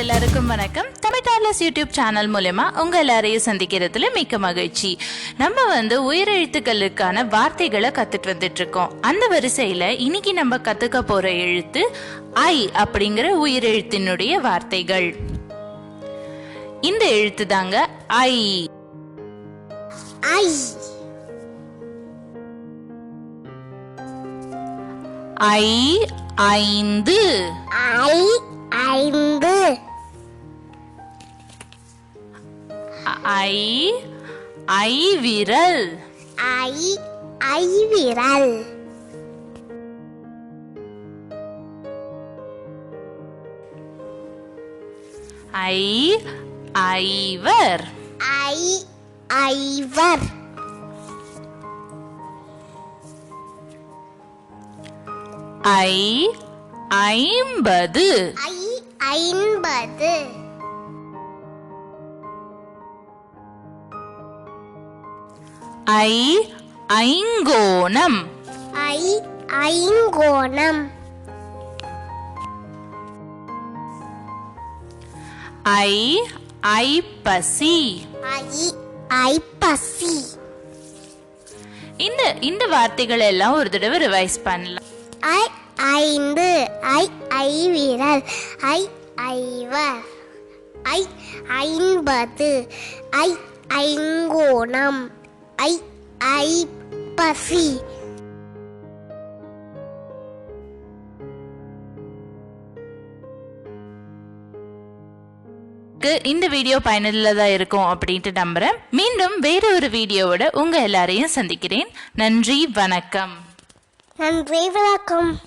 எல்லாருக்கும் வணக்கம். Tamil dollars YouTube channel மூலமா உங்க எல்லாரையும் சந்திக்கிறதுல மிக்க மகிழ்ச்சி. நம்ம உயிரெழுத்துக்களுக்கான வார்த்தைகளை கத்துட்டு வந்துட்டு இருக்கோம். அந்த வரிசையில இன்னைக்கு நம்ம கத்துக்க போற எழுத்து ஐ அப்படிங்கிற உயிரெழுத்தினுடைய வார்த்தைகள். இந்த எழுத்து தாங்க ஐ. ஐ ஐ ஐந்து. ஐ ஐந்து. ஐ ஐ விரல். ஐ ஐ விரல். ஐ ஐவர். ஐ ஐவர். ஐ ஐம்பது. ஐ ஐம்பது. ஐ ஐங்கோணம். ஐ ஐங்கோணம். ஐ ஐப்பசி. ஐ ஐப்பசி. இந்த வார்த்தைகள் எல்லாம் ஒரு தடவை ரிவைஸ் பண்ணலாம். ஐ ஐந்து. ஐ ஐ விரல். ஐ ஐவர். ஐ ஐம்பது. ஐ ஐங்கோணம். ஐ ஐப்பசி. இந்த வீடியோ பயனுள்ளதா இருக்கும் அப்படின்ட்டு நம்புறேன். மீண்டும் வேற ஒரு வீடியோவோட உங்க எல்லாரையும் சந்திக்கிறேன். நன்றி, வணக்கம். நன்றி, வணக்கம்.